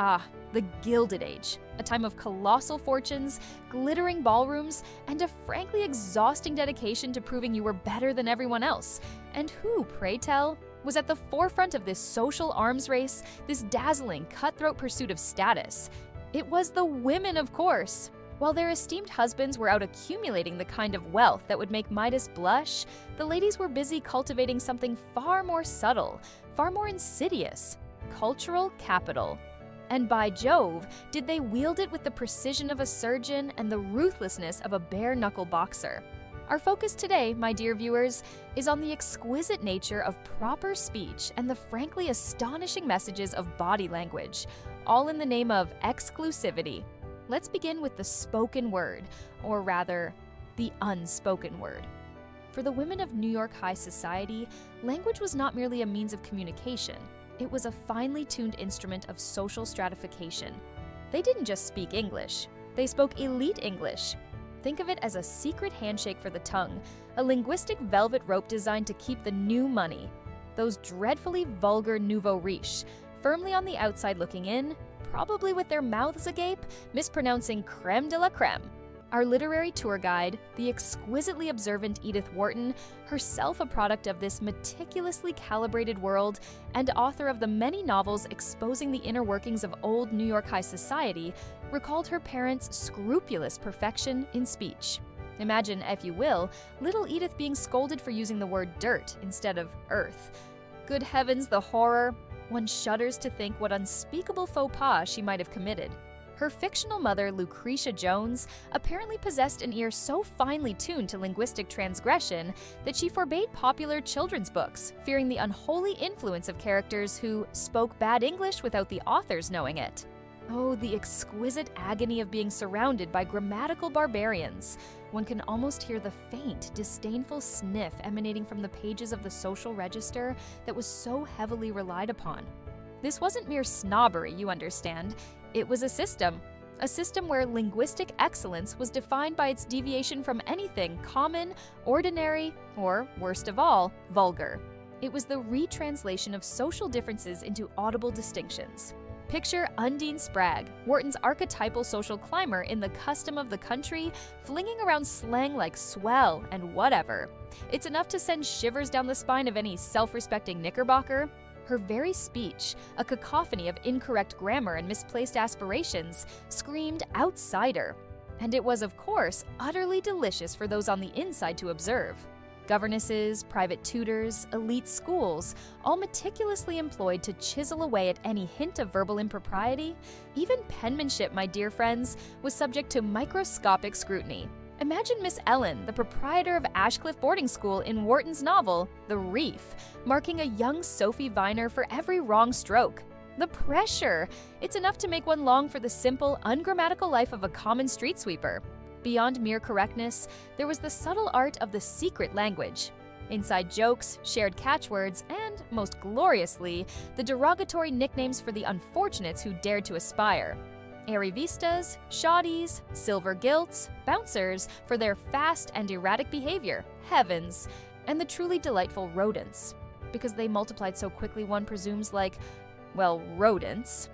Ah, the Gilded Age, a time of colossal fortunes, glittering ballrooms, and a frankly exhausting dedication to proving you were better than everyone else. And who, pray tell, was at the forefront of this social arms race, this dazzling, cutthroat pursuit of status? It was the women, of course. While their esteemed husbands were out accumulating the kind of wealth that would make Midas blush, the ladies were busy cultivating something far more subtle, far more insidious: cultural capital. And by Jove, did they wield it with the precision of a surgeon and the ruthlessness of a bare-knuckle boxer. Our focus today, my dear viewers, is on the exquisite nature of proper speech and the frankly astonishing messages of body language, all in the name of exclusivity. Let's begin with the spoken word, or rather, the unspoken word. For the women of New York high society, language was not merely a means of communication. It was a finely tuned instrument of social stratification. They didn't just speak English, they spoke elite English. Think of it as a secret handshake for the tongue, a linguistic velvet rope designed to keep the new money. Those dreadfully vulgar nouveau riche, firmly on the outside looking in, probably with their mouths agape, mispronouncing creme de la creme. Our literary tour guide, the exquisitely observant Edith Wharton, herself a product of this meticulously calibrated world and author of the many novels exposing the inner workings of old New York high society, recalled her parents' scrupulous perfection in speech. Imagine, if you will, little Edith being scolded for using the word dirt instead of earth. Good heavens, the horror! One shudders to think what unspeakable faux pas she might have committed. Her fictional mother, Lucretia Jones, apparently possessed an ear so finely tuned to linguistic transgression that she forbade popular children's books, fearing the unholy influence of characters who spoke bad English without the authors knowing it. Oh, the exquisite agony of being surrounded by grammatical barbarians. One can almost hear the faint, disdainful sniff emanating from the pages of the social register that was so heavily relied upon. This wasn't mere snobbery, you understand. It was a system where linguistic excellence was defined by its deviation from anything common, ordinary, or, worst of all, vulgar. It was the retranslation of social differences into audible distinctions. Picture Undine Spragg, Wharton's archetypal social climber in the custom of the country, flinging around slang like swell and whatever. It's enough to send shivers down the spine of any self-respecting knickerbocker. Her very speech, a cacophony of incorrect grammar and misplaced aspirations, screamed outsider. And it was, of course, utterly delicious for those on the inside to observe. Governesses, private tutors, elite schools, all meticulously employed to chisel away at any hint of verbal impropriety. Even penmanship, my dear friends, was subject to microscopic scrutiny. Imagine Miss Ellen, the proprietor of Ashcliffe Boarding School in Wharton's novel, The Reef, marking a young Sophie Viner for every wrong stroke. The pressure! It's enough to make one long for the simple, ungrammatical life of a common street sweeper. Beyond mere correctness, there was the subtle art of the secret language. Inside jokes, shared catchwords, and, most gloriously, the derogatory nicknames for the unfortunates who dared to aspire. Arrivistas, shoddies, silver gilts, bouncers for their fast and erratic behavior, heavens, and the truly delightful rodents. Because they multiplied so quickly one presumes like, well, rodents.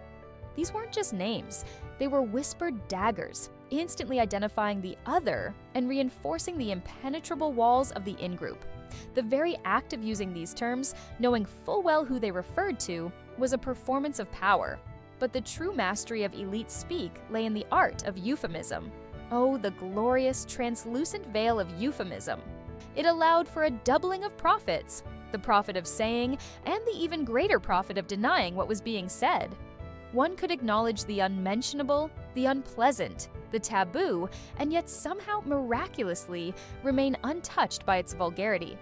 These weren't just names, they were whispered daggers, instantly identifying the other and reinforcing the impenetrable walls of the in-group. The very act of using these terms, knowing full well who they referred to, was a performance of power. But the true mastery of elite speak lay in the art of euphemism. Oh, the glorious, translucent veil of euphemism. It allowed for a doubling of profits, the profit of saying and the even greater profit of denying what was being said. One could acknowledge the unmentionable, the unpleasant, the taboo, and yet somehow miraculously remain untouched by its vulgarity.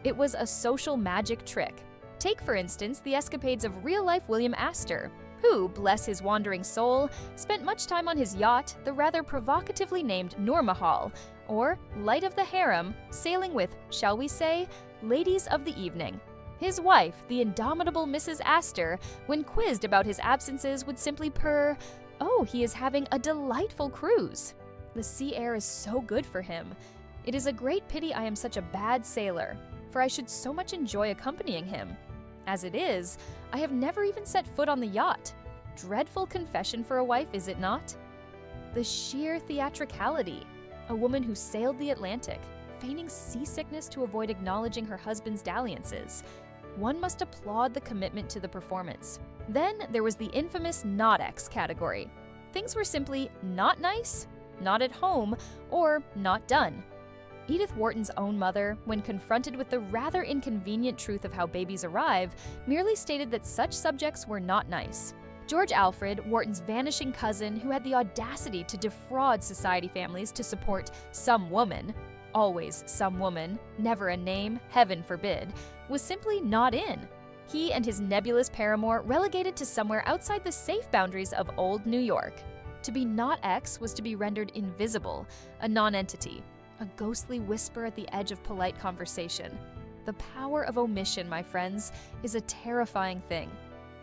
It was a social magic trick. Take, for instance, the escapades of real-life William Astor, who, bless his wandering soul, spent much time on his yacht, the rather provocatively named Nourmahal, or Light of the Harem, sailing with, shall we say, ladies of the evening. His wife, the indomitable Mrs. Astor, when quizzed about his absences, would simply purr, "Oh, he is having a delightful cruise. The sea air is so good for him. It is a great pity I am such a bad sailor, for I should so much enjoy accompanying him. As it is, I have never even set foot on the yacht. dreadful confession for a wife, is it not? The sheer theatricality. A woman who sailed the Atlantic, feigning seasickness to avoid acknowledging her husband's dalliances. One must applaud the commitment to the performance. Then there was the infamous not X category. Things were simply not nice, not at home, or not done. Edith Wharton's own mother, when confronted with the rather inconvenient truth of how babies arrive, merely stated that such subjects were not nice. George Alfred, Wharton's vanishing cousin who had the audacity to defraud society families to support some woman, always some woman, never a name, heaven forbid, was simply not in. He and his nebulous paramour relegated to somewhere outside the safe boundaries of old New York. To be not X was to be rendered invisible, a nonentity, a ghostly whisper at the edge of polite conversation. The power of omission, my friends, is a terrifying thing.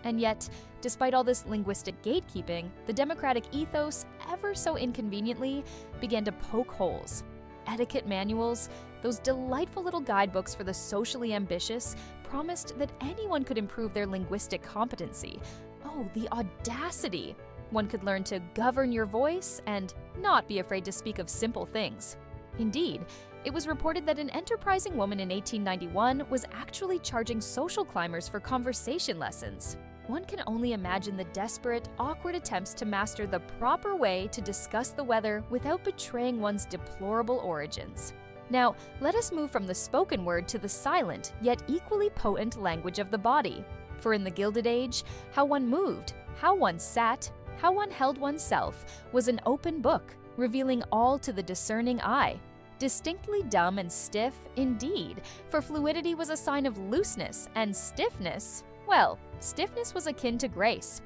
And yet, despite all this linguistic gatekeeping, the democratic ethos, ever so inconveniently, began to poke holes. Etiquette manuals, those delightful little guidebooks for the socially ambitious, promised that anyone could improve their linguistic competency. Oh, the audacity! One could learn to govern your voice and not be afraid to speak of simple things. Indeed, it was reported that an enterprising woman in 1891 was actually charging social climbers for conversation lessons. One can only imagine the desperate, awkward attempts to master the proper way to discuss the weather without betraying one's deplorable origins. Now, let us move from the spoken word to the silent, yet equally potent language of the body. For in the Gilded Age, how one moved, how one sat, how one held oneself was an open book, revealing all to the discerning eye. Distinctly dumb and stiff, indeed, for fluidity was a sign of looseness, and stiffness, well, stiffness was akin to grace.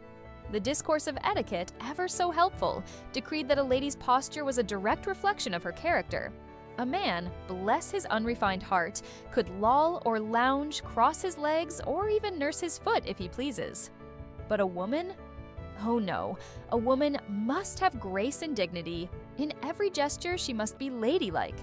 The discourse of etiquette, ever so helpful, decreed that a lady's posture was a direct reflection of her character. A man, bless his unrefined heart, could loll or lounge, cross his legs, or even nurse his foot if he pleases. But a woman? Oh no, a woman must have grace and dignity. In every gesture, she must be ladylike.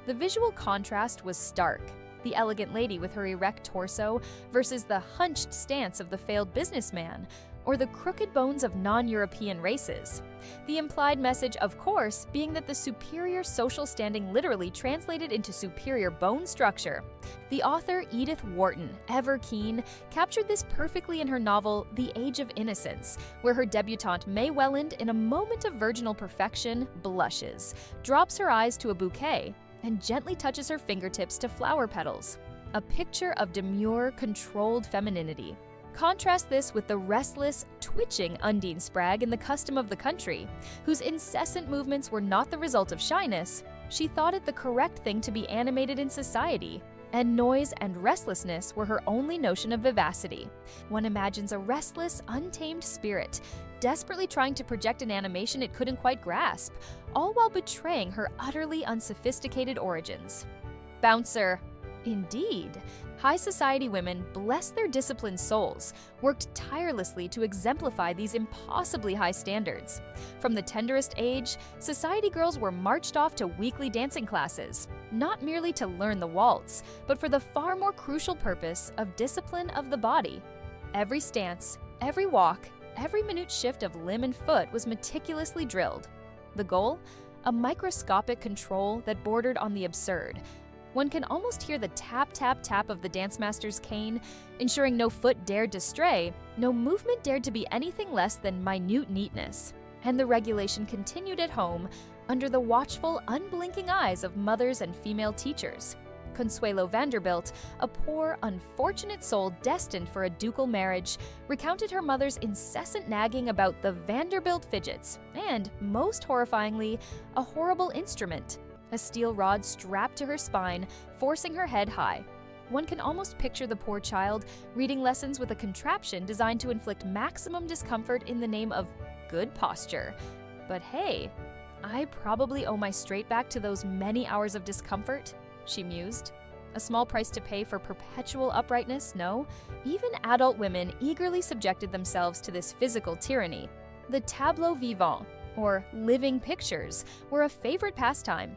The visual contrast was stark. The elegant lady with her erect torso versus the hunched stance of the failed businessman, or the crooked bones of non-European races. The implied message, of course, being that the superior social standing literally translated into superior bone structure. The author Edith Wharton, ever keen, captured this perfectly in her novel The Age of Innocence, where her debutante May Welland, in a moment of virginal perfection, blushes, drops her eyes to a bouquet, and gently touches her fingertips to flower petals. A picture of demure, controlled femininity. Contrast this with the restless, twitching Undine Spragg in The Custom of the Country, whose incessant movements were not the result of shyness. She thought it the correct thing to be animated in society, and noise and restlessness were her only notion of vivacity. One imagines a restless, untamed spirit, desperately trying to project an animation it couldn't quite grasp, all while betraying her utterly unsophisticated origins. Bouncer. Indeed. High society women, bless their disciplined souls, worked tirelessly to exemplify these impossibly high standards. From the tenderest age, society girls were marched off to weekly dancing classes, not merely to learn the waltz, but for the far more crucial purpose of discipline of the body. Every stance, every walk, every minute shift of limb and foot was meticulously drilled. The goal? A microscopic control that bordered on the absurd. One can almost hear the tap, tap, tap of the dance master's cane, ensuring no foot dared to stray, no movement dared to be anything less than minute neatness. And the regulation continued at home, under the watchful, unblinking eyes of mothers and female teachers. Consuelo Vanderbilt, a poor, unfortunate soul destined for a ducal marriage, recounted her mother's incessant nagging about the Vanderbilt fidgets, and, most horrifyingly, a horrible instrument. A steel rod strapped to her spine, forcing her head high. One can almost picture the poor child reading lessons with a contraption designed to inflict maximum discomfort in the name of good posture. But hey, I probably owe my straight back to those many hours of discomfort, she mused. A small price to pay for perpetual uprightness, no? Even adult women eagerly subjected themselves to this physical tyranny. The tableaux vivants, or living pictures, were a favorite pastime.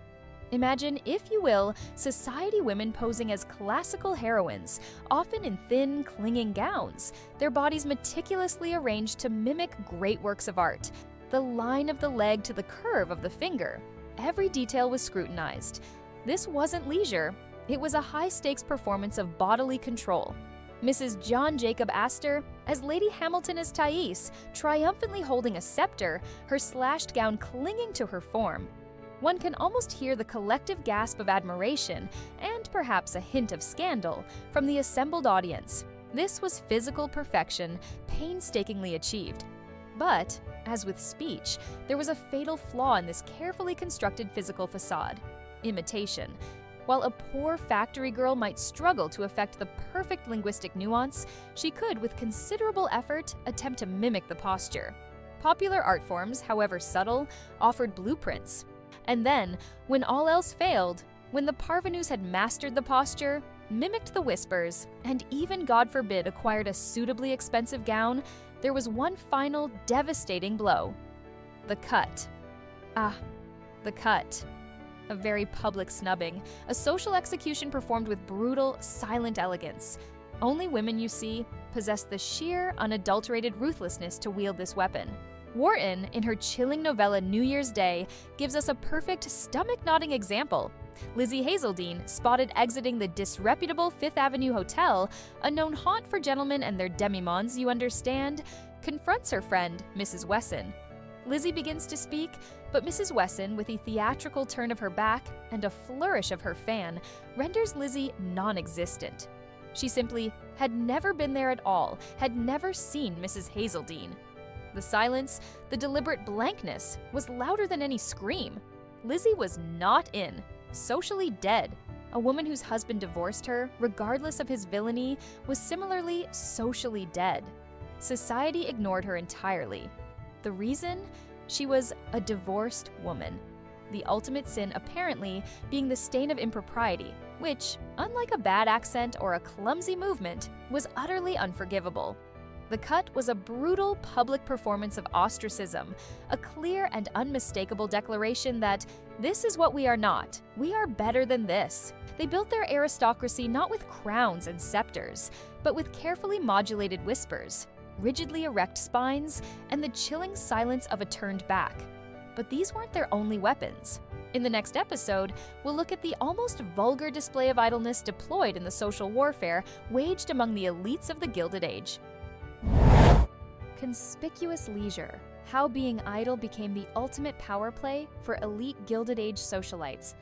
Imagine, if you will, society women posing as classical heroines, often in thin, clinging gowns, their bodies meticulously arranged to mimic great works of art. The line of the leg to the curve of the finger. Every detail was scrutinized. This wasn't leisure. It was a high-stakes performance of bodily control. Mrs. John Jacob Astor, as Lady Hamilton as Thais, triumphantly holding a scepter, her slashed gown clinging to her form. One can almost hear the collective gasp of admiration, and perhaps a hint of scandal, from the assembled audience. This was physical perfection, painstakingly achieved. But, as with speech, there was a fatal flaw in this carefully constructed physical facade: imitation. While a poor factory girl might struggle to affect the perfect linguistic nuance, she could, with considerable effort, attempt to mimic the posture. Popular art forms, however subtle, offered blueprints. And then, when all else failed, when the parvenus had mastered the posture, mimicked the whispers, and even, God forbid, acquired a suitably expensive gown, there was one final, devastating blow. The cut. The cut. A very public snubbing, a social execution performed with brutal, silent elegance. Only women, you see, possess the sheer, unadulterated ruthlessness to wield this weapon. Wharton, in her chilling novella New Year's Day, gives us a perfect, stomach-knotting example. Lizzie Hazeldine, spotted exiting the disreputable Fifth Avenue Hotel, a known haunt for gentlemen and their demi-mondes, you understand, confronts her friend, Mrs. Wesson. Lizzie begins to speak, but Mrs. Wesson, with a theatrical turn of her back and a flourish of her fan, renders Lizzie non-existent. She simply had never been there at all, had never seen Mrs. Hazeldine. The silence, the deliberate blankness, was louder than any scream. Lizzie was not in, socially dead. A woman whose husband divorced her, regardless of his villainy, was similarly socially dead. Society ignored her entirely. The reason? She was a divorced woman. The ultimate sin, apparently, being the stain of impropriety, which, unlike a bad accent or a clumsy movement, was utterly unforgivable. The cut was a brutal public performance of ostracism, a clear and unmistakable declaration that this is what we are not. We are better than this. They built their aristocracy not with crowns and scepters, but with carefully modulated whispers, rigidly erect spines, and the chilling silence of a turned back. But these weren't their only weapons. In the next episode, we'll look at the almost vulgar display of idleness deployed in the social warfare waged among the elites of the Gilded Age. Conspicuous leisure. How being idle became the ultimate power play for elite Gilded Age socialites.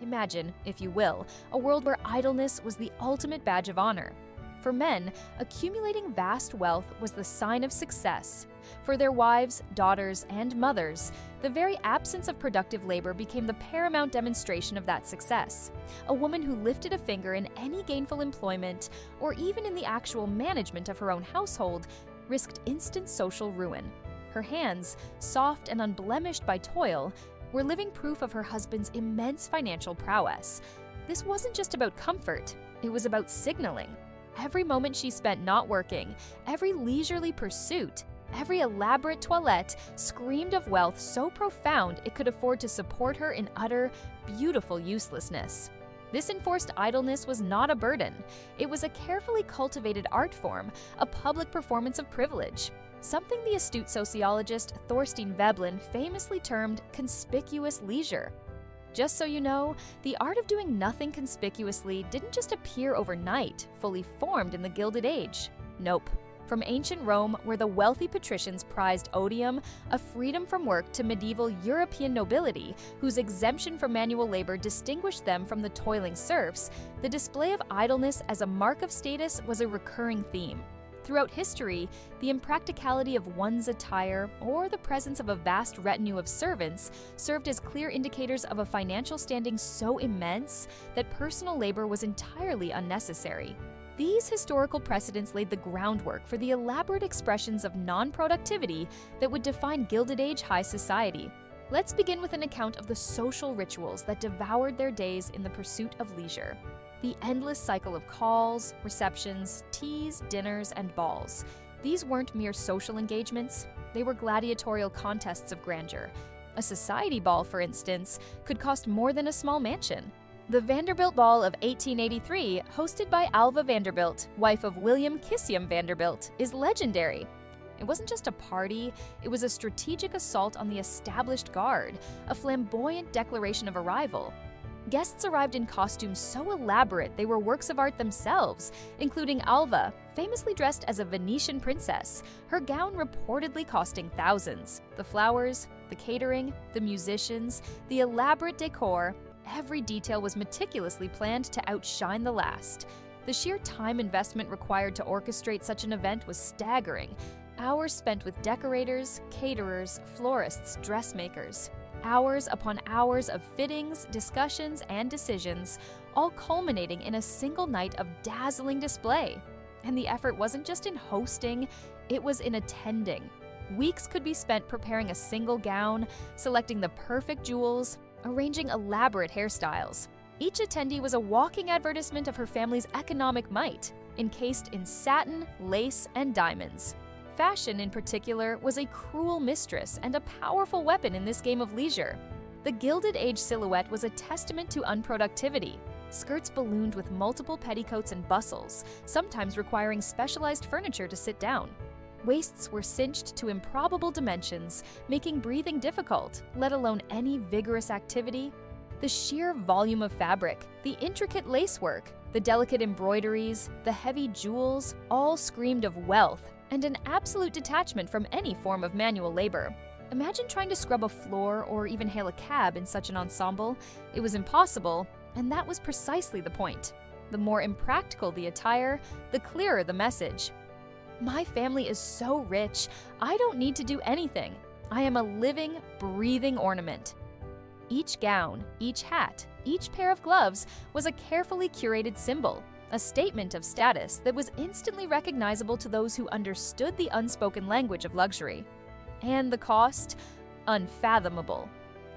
Imagine, if you will, a world where idleness was the ultimate badge of honor. For men, accumulating vast wealth was the sign of success. For their wives, daughters, and mothers, the very absence of productive labor became the paramount demonstration of that success. A woman who lifted a finger in any gainful employment, or even in the actual management of her own household, risked instant social ruin. Her hands, soft and unblemished by toil, were living proof of her husband's immense financial prowess. This wasn't just about comfort, it was about signaling. Every moment she spent not working, every leisurely pursuit, every elaborate toilette screamed of wealth so profound it could afford to support her in utter, beautiful uselessness. This enforced idleness was not a burden. It was a carefully cultivated art form, a public performance of privilege, something the astute sociologist Thorstein Veblen famously termed conspicuous leisure. Just so you know, the art of doing nothing conspicuously didn't just appear overnight, fully formed in the Gilded Age. Nope. From ancient Rome, where the wealthy patricians prized odium, a freedom from work, to medieval European nobility, whose exemption from manual labor distinguished them from the toiling serfs, the display of idleness as a mark of status was a recurring theme. Throughout history, the impracticality of one's attire or the presence of a vast retinue of servants served as clear indicators of a financial standing so immense that personal labor was entirely unnecessary. These historical precedents laid the groundwork for the elaborate expressions of non-productivity that would define Gilded Age high society. Let's begin with an account of the social rituals that devoured their days in the pursuit of leisure. The endless cycle of calls, receptions, teas, dinners, and balls. These weren't mere social engagements, they were gladiatorial contests of grandeur. A society ball, for instance, could cost more than a small mansion. The Vanderbilt Ball of 1883, hosted by Alva Vanderbilt, wife of William Kissium Vanderbilt, is legendary. It wasn't just a party, it was a strategic assault on the established guard, a flamboyant declaration of arrival. Guests arrived in costumes so elaborate they were works of art themselves, including Alva, famously dressed as a Venetian princess, her gown reportedly costing thousands. The flowers, the catering, the musicians, the elaborate decor, every detail was meticulously planned to outshine the last. The sheer time investment required to orchestrate such an event was staggering. Hours spent with decorators, caterers, florists, dressmakers. Hours upon hours of fittings, discussions, and decisions, all culminating in a single night of dazzling display. And the effort wasn't just in hosting, it was in attending. Weeks could be spent preparing a single gown, selecting the perfect jewels, arranging elaborate hairstyles. Each attendee was a walking advertisement of her family's economic might, encased in satin, lace, and diamonds. Fashion, in particular, was a cruel mistress and a powerful weapon in this game of leisure. The Gilded Age silhouette was a testament to unproductivity. Skirts ballooned with multiple petticoats and bustles, sometimes requiring specialized furniture to sit down. Waists were cinched to improbable dimensions, making breathing difficult, let alone any vigorous activity. The sheer volume of fabric, the intricate lacework, the delicate embroideries, the heavy jewels, all screamed of wealth and an absolute detachment from any form of manual labor. Imagine trying to scrub a floor or even hail a cab in such an ensemble. It was impossible, and that was precisely the point. The more impractical the attire, the clearer the message. My family is so rich, I don't need to do anything. I am a living, breathing ornament. Each gown, each hat, each pair of gloves was a carefully curated symbol, a statement of status that was instantly recognizable to those who understood the unspoken language of luxury. And the cost? Unfathomable.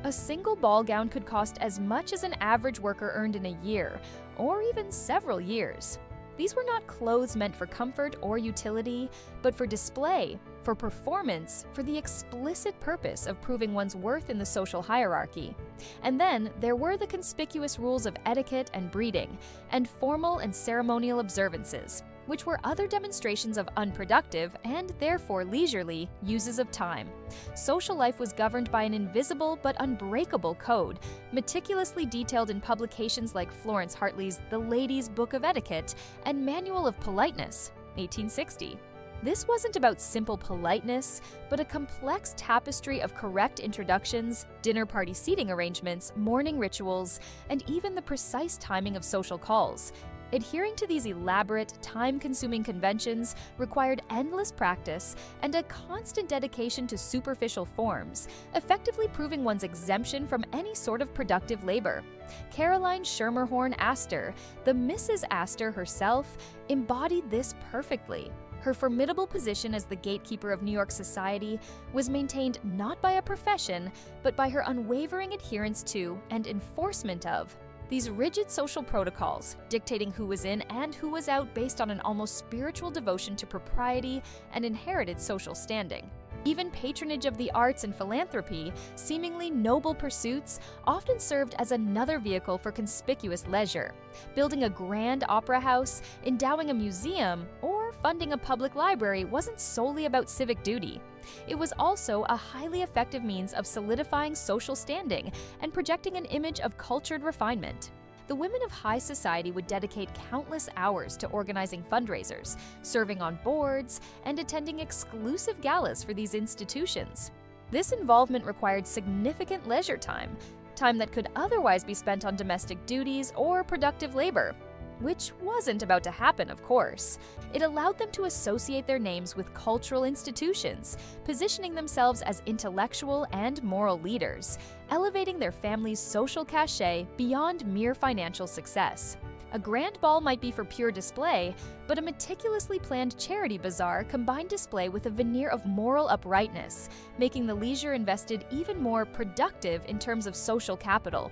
A single ball gown could cost as much as an average worker earned in a year, or even several years. These were not clothes meant for comfort or utility, but for display, for performance, for the explicit purpose of proving one's worth in the social hierarchy. And then there were the conspicuous rules of etiquette and breeding, and formal and ceremonial observances, which were other demonstrations of unproductive and therefore leisurely uses of time. Social life was governed by an invisible but unbreakable code, meticulously detailed in publications like Florence Hartley's The Lady's Book of Etiquette and Manual of Politeness, 1860. This wasn't about simple politeness, but a complex tapestry of correct introductions, dinner party seating arrangements, morning rituals, and even the precise timing of social calls. Adhering to these elaborate, time-consuming conventions required endless practice and a constant dedication to superficial forms, effectively proving one's exemption from any sort of productive labor. Caroline Schermerhorn Astor, the Mrs. Astor herself, embodied this perfectly. Her formidable position as the gatekeeper of New York society was maintained not by a profession, but by her unwavering adherence to and enforcement of these rigid social protocols, dictating who was in and who was out based on an almost spiritual devotion to propriety and inherited social standing. Even patronage of the arts and philanthropy, seemingly noble pursuits, often served as another vehicle for conspicuous leisure. Building a grand opera house, endowing a museum, or funding a public library wasn't solely about civic duty. It was also a highly effective means of solidifying social standing and projecting an image of cultured refinement. The women of high society would dedicate countless hours to organizing fundraisers, serving on boards, and attending exclusive galas for these institutions. This involvement required significant leisure time, time that could otherwise be spent on domestic duties or productive labor, which wasn't about to happen, of course. It allowed them to associate their names with cultural institutions, positioning themselves as intellectual and moral leaders, elevating their family's social cachet beyond mere financial success. A grand ball might be for pure display, but a meticulously planned charity bazaar combined display with a veneer of moral uprightness, making the leisure invested even more productive in terms of social capital.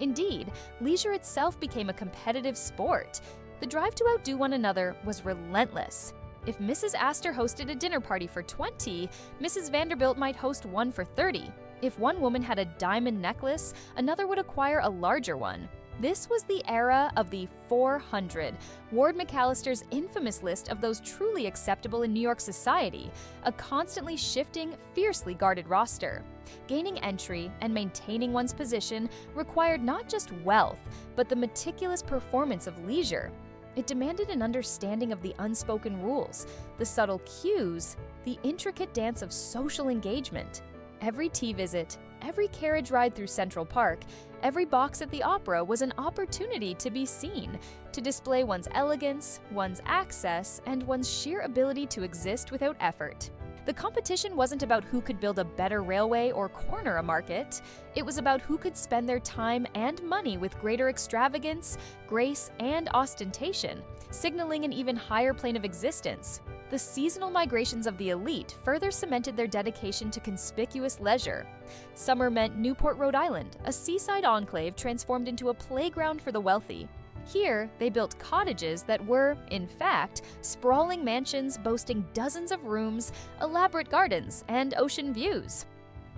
Indeed, leisure itself became a competitive sport. The drive to outdo one another was relentless. If Mrs. Astor hosted a dinner party for 20, Mrs. Vanderbilt might host one for 30. If one woman had a diamond necklace, another would acquire a larger one. This was the era of the 400, Ward McAllister's infamous list of those truly acceptable in New York society, a constantly shifting, fiercely guarded roster. Gaining entry and maintaining one's position required not just wealth, but the meticulous performance of leisure. It demanded an understanding of the unspoken rules, the subtle cues, the intricate dance of social engagement. Every tea visit, every carriage ride through Central Park, every box at the opera was an opportunity to be seen, to display one's elegance, one's access, and one's sheer ability to exist without effort. The competition wasn't about who could build a better railway or corner a market. It was about who could spend their time and money with greater extravagance, grace, and ostentation, signaling an even higher plane of existence. The seasonal migrations of the elite further cemented their dedication to conspicuous leisure. Summer meant Newport, Rhode Island, a seaside enclave transformed into a playground for the wealthy. Here, they built cottages that were, in fact, sprawling mansions boasting dozens of rooms, elaborate gardens, and ocean views.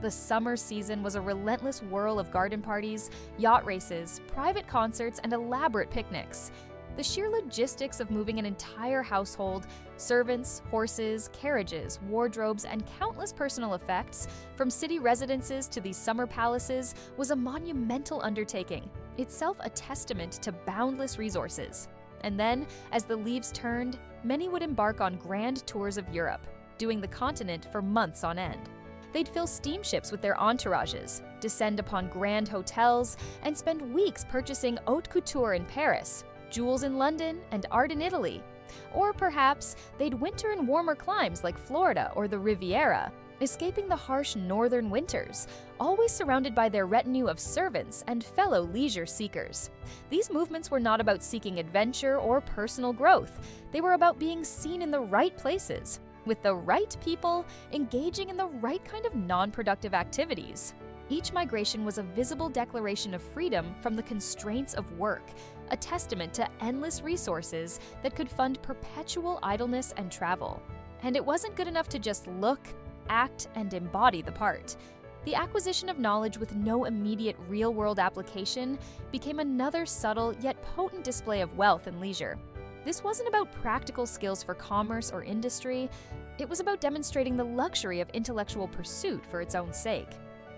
The summer season was a relentless whirl of garden parties, yacht races, private concerts, and elaborate picnics. The sheer logistics of moving an entire household, servants, horses, carriages, wardrobes, and countless personal effects, from city residences to these summer palaces, was a monumental undertaking, itself a testament to boundless resources. And then, as the leaves turned, many would embark on grand tours of Europe, doing the continent for months on end. They'd fill steamships with their entourages, descend upon grand hotels, and spend weeks purchasing haute couture in Paris, jewels in London, and art in Italy. Or perhaps they'd winter in warmer climes like Florida or the Riviera, escaping the harsh northern winters, always surrounded by their retinue of servants and fellow leisure seekers. These movements were not about seeking adventure or personal growth. They were about being seen in the right places, with the right people, engaging in the right kind of non-productive activities. Each migration was a visible declaration of freedom from the constraints of work, a testament to endless resources that could fund perpetual idleness and travel. And it wasn't good enough to just look, act, and embody the part. The acquisition of knowledge with no immediate real-world application became another subtle yet potent display of wealth and leisure. This wasn't about practical skills for commerce or industry. It was about demonstrating the luxury of intellectual pursuit for its own sake.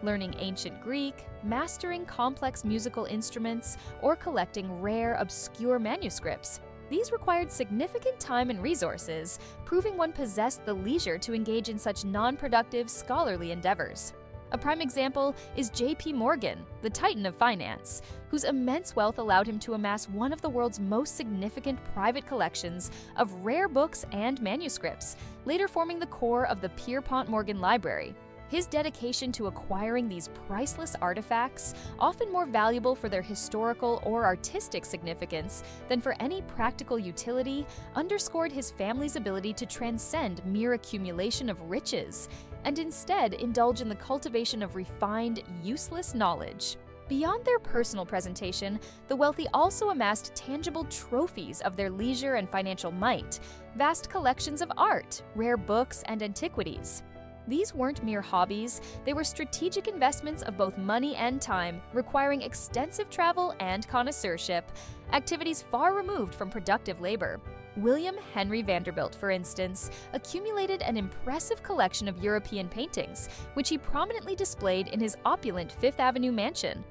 Learning ancient Greek, mastering complex musical instruments, or collecting rare, obscure manuscripts. These required significant time and resources, proving one possessed the leisure to engage in such non-productive, scholarly endeavors. A prime example is J.P. Morgan, the titan of finance, whose immense wealth allowed him to amass one of the world's most significant private collections of rare books and manuscripts, later forming the core of the Pierpont Morgan Library. His dedication to acquiring these priceless artifacts, often more valuable for their historical or artistic significance than for any practical utility, underscored his family's ability to transcend mere accumulation of riches, and instead indulge in the cultivation of refined, useless knowledge. Beyond their personal presentation, the wealthy also amassed tangible trophies of their leisure and financial might, vast collections of art, rare books, and antiquities. These weren't mere hobbies, they were strategic investments of both money and time, requiring extensive travel and connoisseurship, activities far removed from productive labor. William Henry Vanderbilt, for instance, accumulated an impressive collection of European paintings, which he prominently displayed in his opulent Fifth Avenue mansion.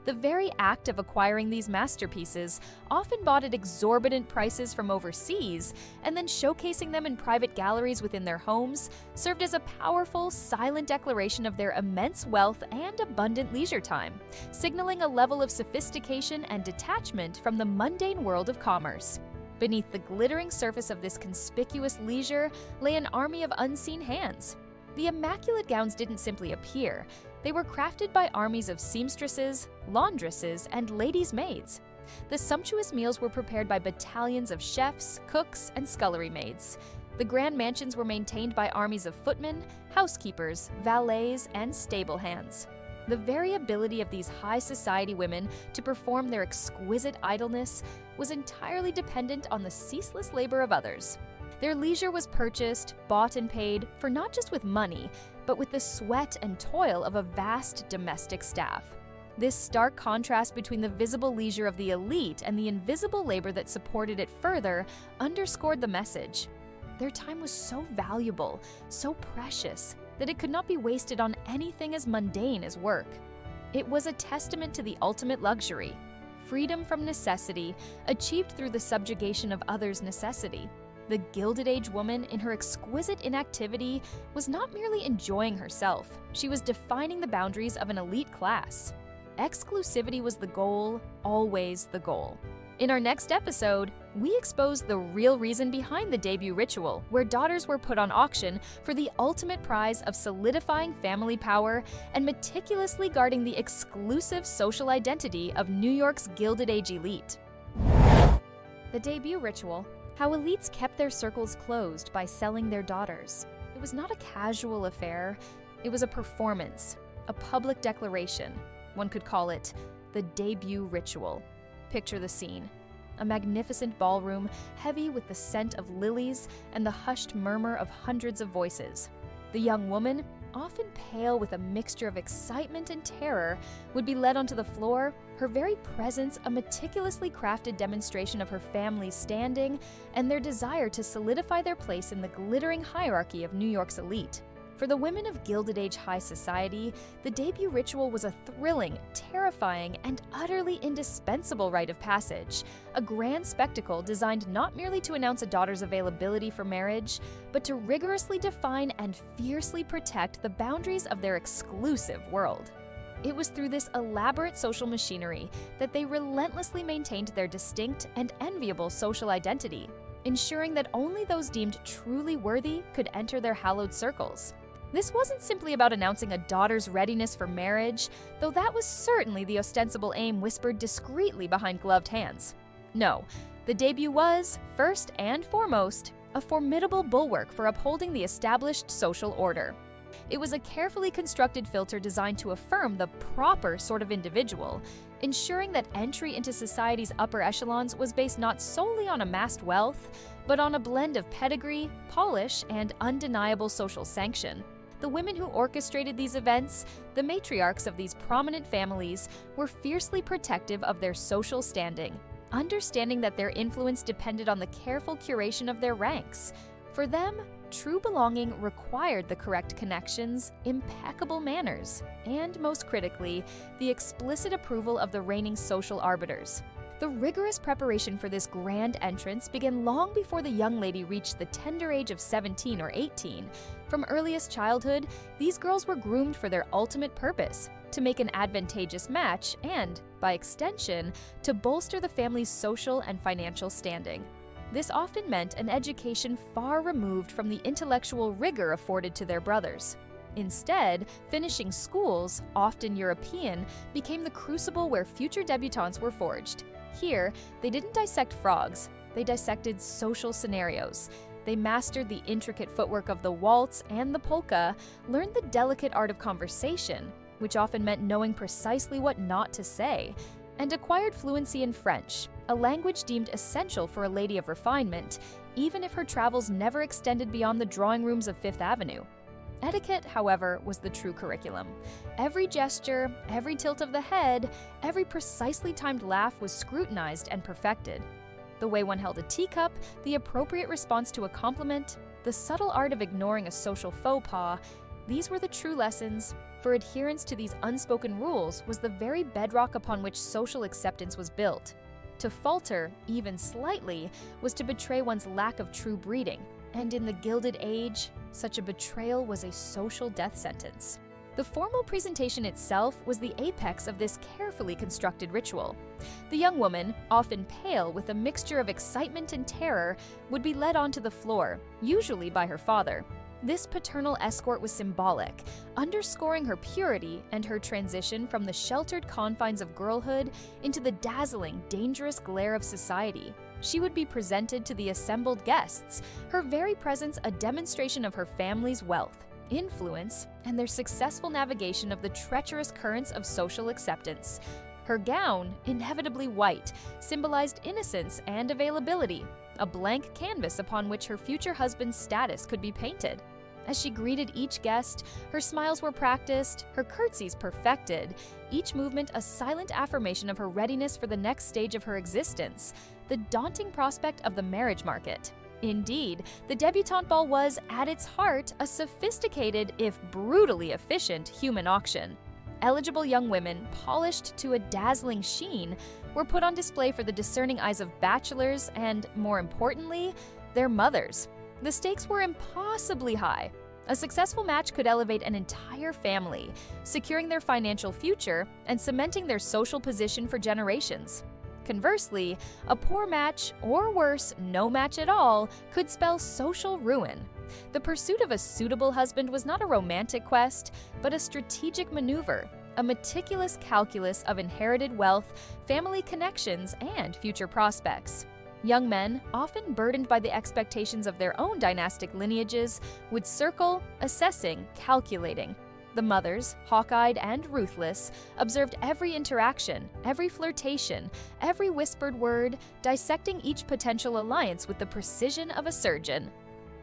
The very act of acquiring these masterpieces, often bought at exorbitant prices from overseas, and then showcasing them in private galleries within their homes, served as a powerful, silent declaration of their immense wealth and abundant leisure time, signaling a level of sophistication and detachment from the mundane world of commerce. Beneath the glittering surface of this conspicuous leisure lay an army of unseen hands. The immaculate gowns didn't simply appear. They were crafted by armies of seamstresses, laundresses, and ladies' maids. The sumptuous meals were prepared by battalions of chefs, cooks, and scullery maids. The grand mansions were maintained by armies of footmen, housekeepers, valets, and stable hands. The very ability of these high society women to perform their exquisite idleness was entirely dependent on the ceaseless labor of others. Their leisure was purchased, bought and paid for not just with money, but with the sweat and toil of a vast domestic staff. This stark contrast between the visible leisure of the elite and the invisible labor that supported it further underscored the message. Their time was so valuable, so precious, that it could not be wasted on anything as mundane as work. It was a testament to the ultimate luxury, freedom from necessity, achieved through the subjugation of others' necessity. The Gilded Age woman, in her exquisite inactivity, was not merely enjoying herself, she was defining the boundaries of an elite class. Exclusivity was the goal, always the goal. In our next episode, we expose the real reason behind the debut ritual, where daughters were put on auction for the ultimate prize of solidifying family power and meticulously guarding the exclusive social identity of New York's Gilded Age elite. The debut ritual, how elites kept their circles closed by selling their daughters. It was not a casual affair, it was a performance, a public declaration. One could call it the debut ritual. Picture the scene. A magnificent ballroom, heavy with the scent of lilies and the hushed murmur of hundreds of voices. The young woman, often pale with a mixture of excitement and terror, would be led onto the floor, her very presence a meticulously crafted demonstration of her family's standing and their desire to solidify their place in the glittering hierarchy of New York's elite. For the women of Gilded Age high society, the debut ritual was a thrilling, terrifying, and utterly indispensable rite of passage, a grand spectacle designed not merely to announce a daughter's availability for marriage, but to rigorously define and fiercely protect the boundaries of their exclusive world. It was through this elaborate social machinery that they relentlessly maintained their distinct and enviable social identity, ensuring that only those deemed truly worthy could enter their hallowed circles. This wasn't simply about announcing a daughter's readiness for marriage, though that was certainly the ostensible aim whispered discreetly behind gloved hands. No, the debut was, first and foremost, a formidable bulwark for upholding the established social order. It was a carefully constructed filter designed to affirm the proper sort of individual, ensuring that entry into society's upper echelons was based not solely on amassed wealth, but on a blend of pedigree, polish, and undeniable social sanction. The women who orchestrated these events, the matriarchs of these prominent families, were fiercely protective of their social standing, understanding that their influence depended on the careful curation of their ranks. For them, true belonging required the correct connections, impeccable manners, and most critically, the explicit approval of the reigning social arbiters. The rigorous preparation for this grand entrance began long before the young lady reached the tender age of 17 or 18. From earliest childhood, these girls were groomed for their ultimate purpose, to make an advantageous match and, by extension, to bolster the family's social and financial standing. This often meant an education far removed from the intellectual rigor afforded to their brothers. Instead, finishing schools, often European, became the crucible where future debutantes were forged. Here, they didn't dissect frogs, they dissected social scenarios. They mastered the intricate footwork of the waltz and the polka, learned the delicate art of conversation, which often meant knowing precisely what not to say, and acquired fluency in French, a language deemed essential for a lady of refinement, even if her travels never extended beyond the drawing rooms of Fifth Avenue. Etiquette, however, was the true curriculum. Every gesture, every tilt of the head, every precisely timed laugh was scrutinized and perfected. The way one held a teacup, the appropriate response to a compliment, the subtle art of ignoring a social faux pas, these were the true lessons, for adherence to these unspoken rules was the very bedrock upon which social acceptance was built. To falter, even slightly, was to betray one's lack of true breeding, and in the Gilded Age, such a betrayal was a social death sentence. The formal presentation itself was the apex of this carefully constructed ritual. The young woman, often pale with a mixture of excitement and terror, would be led onto the floor, usually by her father. This paternal escort was symbolic, underscoring her purity and her transition from the sheltered confines of girlhood into the dazzling, dangerous glare of society. She would be presented to the assembled guests, her very presence a demonstration of her family's wealth, influence, and their successful navigation of the treacherous currents of social acceptance. Her gown, inevitably white, symbolized innocence and availability, a blank canvas upon which her future husband's status could be painted. As she greeted each guest, her smiles were practiced, her curtsies perfected, each movement a silent affirmation of her readiness for the next stage of her existence, the daunting prospect of the marriage market. Indeed, the debutante ball was, at its heart, a sophisticated, if brutally efficient, human auction. Eligible young women, polished to a dazzling sheen, were put on display for the discerning eyes of bachelors and, more importantly, their mothers. The stakes were impossibly high. A successful match could elevate an entire family, securing their financial future and cementing their social position for generations. Conversely, a poor match, or worse, no match at all, could spell social ruin. The pursuit of a suitable husband was not a romantic quest, but a strategic maneuver, a meticulous calculus of inherited wealth, family connections, and future prospects. Young men, often burdened by the expectations of their own dynastic lineages, would circle, assessing, calculating. The mothers, hawk-eyed and ruthless, observed every interaction, every flirtation, every whispered word, dissecting each potential alliance with the precision of a surgeon.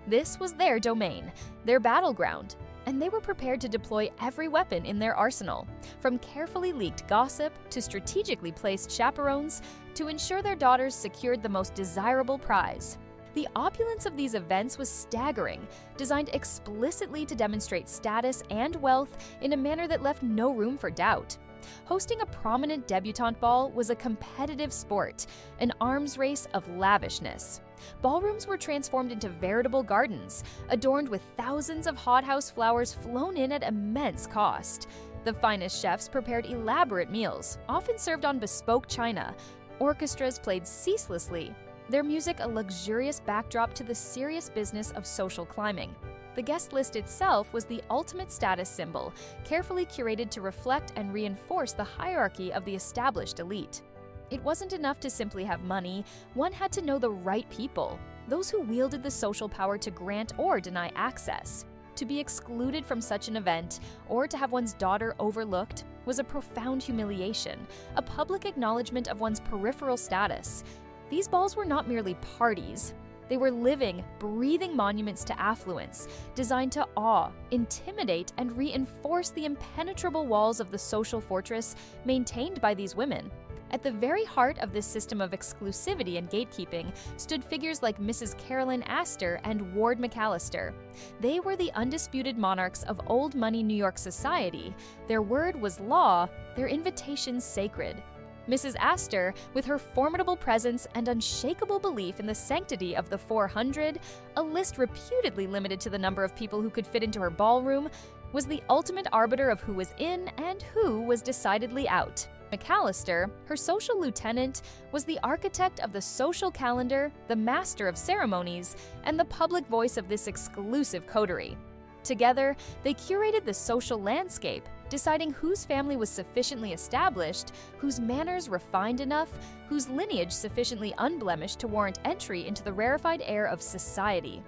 This was their domain, their battleground, and they were prepared to deploy every weapon in their arsenal, from carefully leaked gossip to strategically placed chaperones, to ensure their daughters secured the most desirable prize. The opulence of these events was staggering, designed explicitly to demonstrate status and wealth in a manner that left no room for doubt. Hosting a prominent debutante ball was a competitive sport, an arms race of lavishness. Ballrooms were transformed into veritable gardens, adorned with thousands of hothouse flowers flown in at immense cost. The finest chefs prepared elaborate meals, often served on bespoke china. Orchestras played ceaselessly, their music a luxurious backdrop to the serious business of social climbing. The guest list itself was the ultimate status symbol, carefully curated to reflect and reinforce the hierarchy of the established elite. It wasn't enough to simply have money, one had to know the right people, those who wielded the social power to grant or deny access. To be excluded from such an event, or to have one's daughter overlooked, was a profound humiliation, a public acknowledgement of one's peripheral status. These balls were not merely parties. They were living, breathing monuments to affluence, designed to awe, intimidate, and reinforce the impenetrable walls of the social fortress maintained by these women. At the very heart of this system of exclusivity and gatekeeping stood figures like Mrs. Carolyn Astor and Ward McAllister. They were the undisputed monarchs of old money New York society. Their word was law, their invitations sacred. Mrs. Astor, with her formidable presence and unshakable belief in the sanctity of the 400, a list reputedly limited to the number of people who could fit into her ballroom, was the ultimate arbiter of who was in and who was decidedly out. McAllister, her social lieutenant, was the architect of the social calendar, the master of ceremonies, and the public voice of this exclusive coterie. Together, they curated the social landscape, deciding whose family was sufficiently established, whose manners refined enough, whose lineage sufficiently unblemished to warrant entry into the rarefied air of society.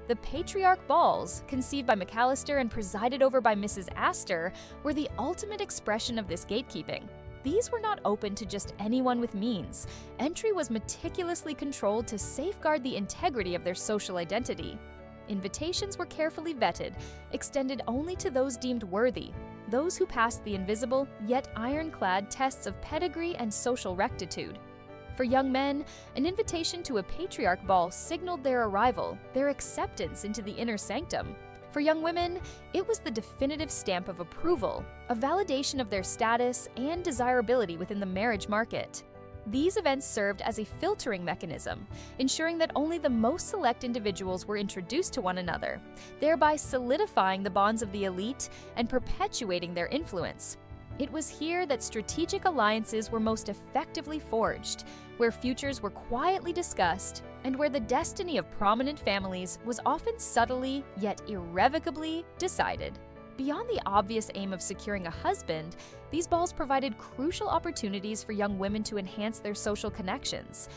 The patriarch balls, conceived by McAllister and presided over by Mrs. Astor, were the ultimate expression of this gatekeeping. These were not open to just anyone with means. Entry was meticulously controlled to safeguard the integrity of their social identity. Invitations were carefully vetted, extended only to those deemed worthy, those who passed the invisible yet ironclad tests of pedigree and social rectitude. For young men, an invitation to a patriarch ball signaled their arrival, their acceptance into the inner sanctum. For young women, it was the definitive stamp of approval, a validation of their status and desirability within the marriage market. These events served as a filtering mechanism, ensuring that only the most select individuals were introduced to one another, thereby solidifying the bonds of the elite and perpetuating their influence. It was here that strategic alliances were most effectively forged, where futures were quietly discussed, and where the destiny of prominent families was often subtly yet irrevocably decided. Beyond the obvious aim of securing a husband, these balls provided crucial opportunities for young women to enhance their social connections.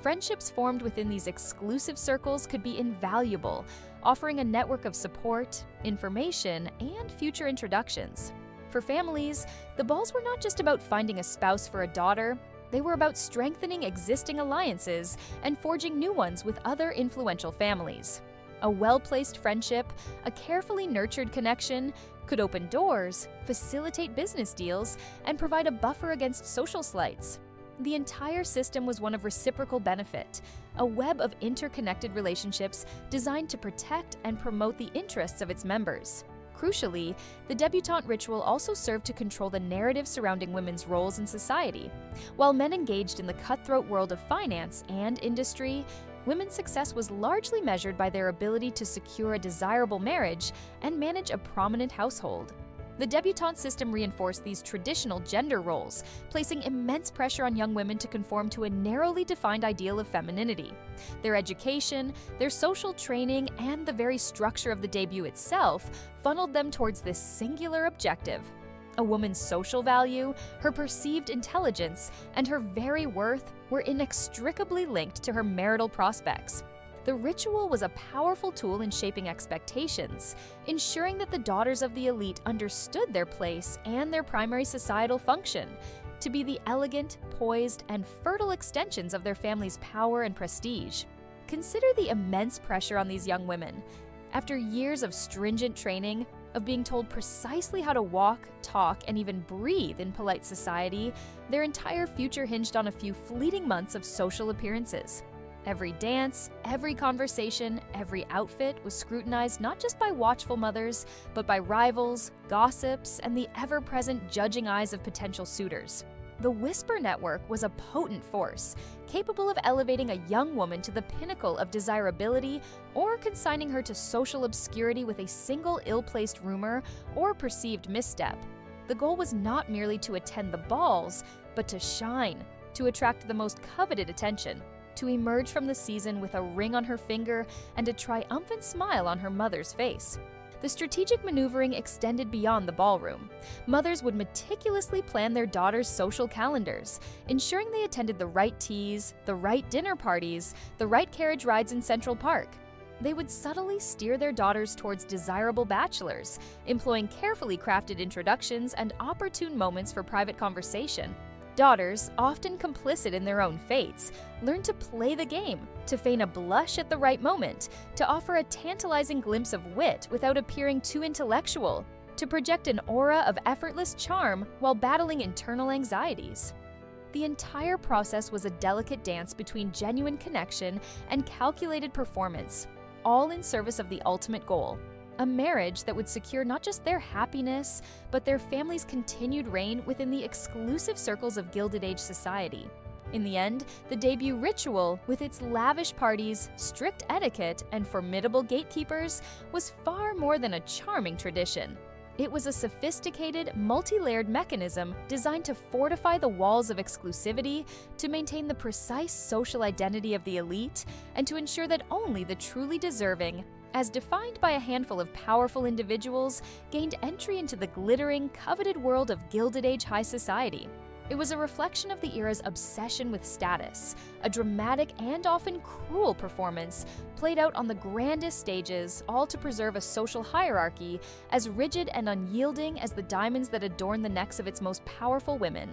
Friendships formed within these exclusive circles could be invaluable, offering a network of support, information, and future introductions. For families, the balls were not just about finding a spouse for a daughter, they were about strengthening existing alliances and forging new ones with other influential families. A well-placed friendship, a carefully nurtured connection, could open doors, facilitate business deals, and provide a buffer against social slights. The entire system was one of reciprocal benefit, a web of interconnected relationships designed to protect and promote the interests of its members. Crucially, the debutante ritual also served to control the narrative surrounding women's roles in society. While men engaged in the cutthroat world of finance and industry, women's success was largely measured by their ability to secure a desirable marriage and manage a prominent household. The debutante system reinforced these traditional gender roles, placing immense pressure on young women to conform to a narrowly defined ideal of femininity. Their education, their social training, and the very structure of the debut itself funneled them towards this singular objective. A woman's social value, her perceived intelligence, and her very worth were inextricably linked to her marital prospects. The ritual was a powerful tool in shaping expectations, ensuring that the daughters of the elite understood their place and their primary societal function, to be the elegant, poised, and fertile extensions of their family's power and prestige. Consider the immense pressure on these young women. After years of stringent training, of being told precisely how to walk, talk, and even breathe in polite society, their entire future hinged on a few fleeting months of social appearances. Every dance, every conversation, every outfit was scrutinized not just by watchful mothers, but by rivals, gossips, and the ever-present judging eyes of potential suitors. The Whisper Network was a potent force, capable of elevating a young woman to the pinnacle of desirability or consigning her to social obscurity with a single ill-placed rumor or perceived misstep. The goal was not merely to attend the balls, but to shine, to attract the most coveted attention, to emerge from the season with a ring on her finger and a triumphant smile on her mother's face. The strategic maneuvering extended beyond the ballroom. Mothers would meticulously plan their daughters' social calendars, ensuring they attended the right teas, the right dinner parties, the right carriage rides in Central Park. They would subtly steer their daughters towards desirable bachelors, employing carefully crafted introductions and opportune moments for private conversation. Daughters, often complicit in their own fates, learn to play the game, to feign a blush at the right moment, to offer a tantalizing glimpse of wit without appearing too intellectual, to project an aura of effortless charm while battling internal anxieties. The entire process was a delicate dance between genuine connection and calculated performance, all in service of the ultimate goal. A marriage that would secure not just their happiness, but their family's continued reign within the exclusive circles of Gilded Age society. In the end, the debut ritual, with its lavish parties, strict etiquette, and formidable gatekeepers, was far more than a charming tradition. It was a sophisticated, multi-layered mechanism designed to fortify the walls of exclusivity, to maintain the precise social identity of the elite, and to ensure that only the truly deserving, as defined by a handful of powerful individuals, gained entry into the glittering, coveted world of Gilded Age high society. It was a reflection of the era's obsession with status, a dramatic and often cruel performance played out on the grandest stages, all to preserve a social hierarchy as rigid and unyielding as the diamonds that adorn the necks of its most powerful women.